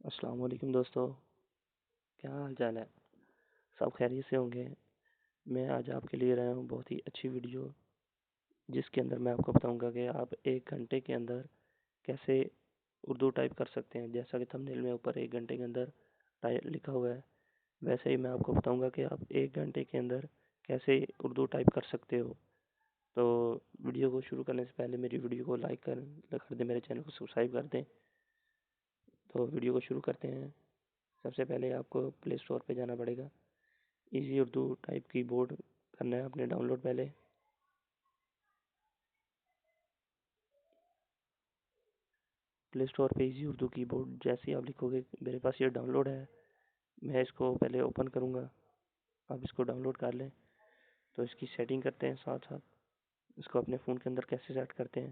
السلام علیکم دوستو، کیا حال چال ہے؟ سب خیریت سے ہوں گے؟ میں آج آپ کے لیے رہا ہوں بہت ہی اچھی ویڈیو، جس کے اندر میں آپ کو بتاؤں گا کہ آپ 1 گھنٹے کے اندر کیسے اردو ٹائپ کر سکتے ہیں۔ جیسا کہ تھمبنیل میں اوپر 1 گھنٹے کے اندر لکھا ہوا ہے، ویسے ہی میں آپ کو بتاؤں گا کہ آپ 1 گھنٹے کے اندر کیسے اردو ٹائپ کر سکتے ہو۔ تو ویڈیو کو شروع کرنے سے پہلے میری ویڈیو کو لائک کر دیں، میرے چینل کو سبسکرائب کر دیں۔ تو ویڈیو کو شروع کرتے ہیں۔ سب سے پہلے آپ کو پلے اسٹور پہ جانا پڑے گا، ایزی اردو ٹائپ کی بورڈ کرنا ہے اپنے ڈاؤن لوڈ پہلے۔ پلے اسٹور پہ ایزی اردو کی بورڈ جیسے ہی آپ لکھو گے، میرے پاس یہ ڈاؤن لوڈ ہے، میں اس کو پہلے اوپن کروں گا۔ آپ اس کو ڈاؤن لوڈ کر لیں تو اس کی سیٹنگ کرتے ہیں، ساتھ ساتھ اس کو اپنے فون کے اندر کیسے سیٹ کرتے ہیں۔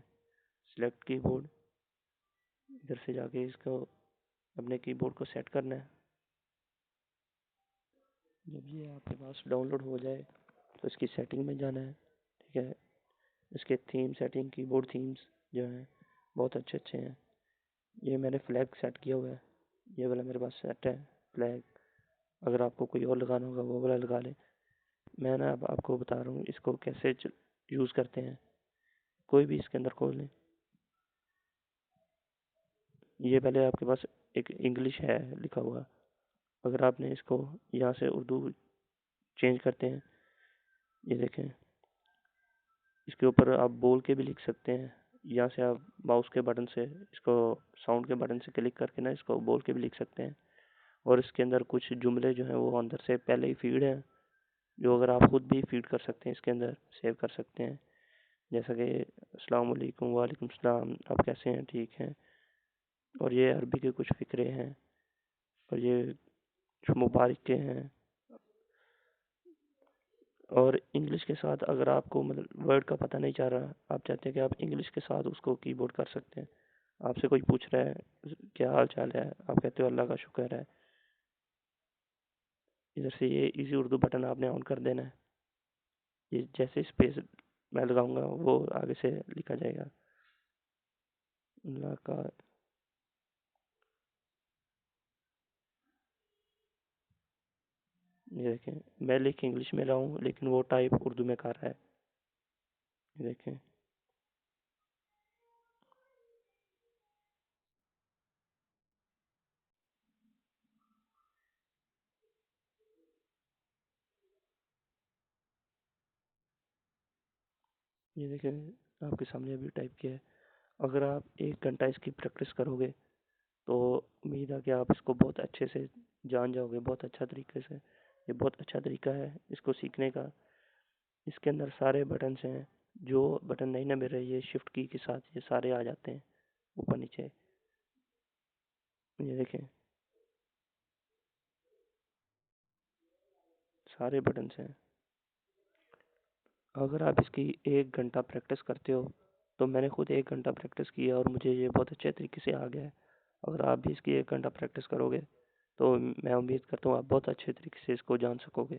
سلیکٹ کی بورڈ، ادھر سے جا کے اس کو اپنے کی بورڈ کو سیٹ کرنا ہے۔ جب یہ آپ کے پاس ڈاؤن لوڈ ہو جائے تو اس کی سیٹنگ میں جانا ہے، ٹھیک ہے۔ اس کے تھیم سیٹنگ، کی بورڈ تھیمز جو ہیں بہت اچھے ہیں۔ یہ میں نے فلیگ سیٹ کیا ہوا ہے، یہ والا میرے پاس سیٹ ہے فلیگ۔ اگر آپ کو کوئی اور لگانا ہوگا وہ والا لگا لیں۔ میں نا اب آپ کو بتا رہا ہوں اس کو کیسے یوز کرتے ہیں۔ کوئی بھی اس کے اندر کھول لیں۔ یہ پہلے آپ کے پاس ایک انگلش ہے لکھا ہوا، اگر آپ نے اس کو یہاں سے اردو چینج کرتے ہیں، یہ دیکھیں اس کے اوپر آپ بول کے بھی لکھ سکتے ہیں۔ یہاں سے آپ ماؤس کے بٹن سے اس کو ساؤنڈ کے بٹن سے کلک کر کے نا اس کو بول کے بھی لکھ سکتے ہیں۔ اور اس کے اندر کچھ جملے جو ہیں وہ اندر سے پہلے ہی فیڈ ہیں، جو اگر آپ خود بھی فیڈ کر سکتے ہیں، اس کے اندر سیو کر سکتے ہیں۔ جیسا کہ السلام علیکم، وعلیکم السلام، آپ کیسے ہیں؟ ٹھیک ہیں۔ اور یہ عربی کے کچھ فقرے ہیں، اور یہ مبارک کے ہیں۔ اور انگلش کے ساتھ اگر آپ کو مطلب ورڈ کا پتہ نہیں چل رہا، آپ چاہتے ہیں کہ آپ انگلش کے ساتھ اس کو کی بورڈ کر سکتے ہیں۔ آپ سے کوئی پوچھ رہا ہے کیا حال چال ہے، آپ کہتے ہو اللہ کا شکر ہے۔ ادھر سے یہ ایزی اردو بٹن آپ نے آن کر دینا ہے۔ یہ جیسے اسپیس میں لگاؤں گا وہ آگے سے لکھا جائے گا اللہ کا۔ یہ دیکھیں میں لکھ انگلش میں رہا ہوں لیکن وہ ٹائپ اردو میں کر رہا ہے، یہ دیکھیں۔ یہ دیکھیں آپ کے سامنے ابھی ٹائپ کیا ہے۔ اگر آپ 1 گھنٹہ اس کی پریکٹس کرو گے تو امید ہے کہ آپ اس کو بہت اچھے سے جان جاؤ گے، بہت اچھا طریقے سے۔ یہ بہت اچھا طریقہ ہے اس کو سیکھنے کا۔ اس کے اندر سارے بٹنس ہیں، جو بٹن نہیں نہ مل رہے یہ شفٹ کی کے ساتھ یہ سارے آ جاتے ہیں اوپر نیچے۔ یہ دیکھیں سارے بٹنس ہیں۔ اگر آپ اس کی 1 گھنٹہ پریکٹس کرتے ہو تو میں نے خود 1 گھنٹہ پریکٹس کیا اور مجھے یہ بہت اچھے طریقے سے آ گیا ہے۔ اگر آپ بھی اس کی 1 گھنٹہ پریکٹس کرو گے تو میں امید کرتا ہوں آپ بہت اچھے طریقے سے اس کو جان سکو گے۔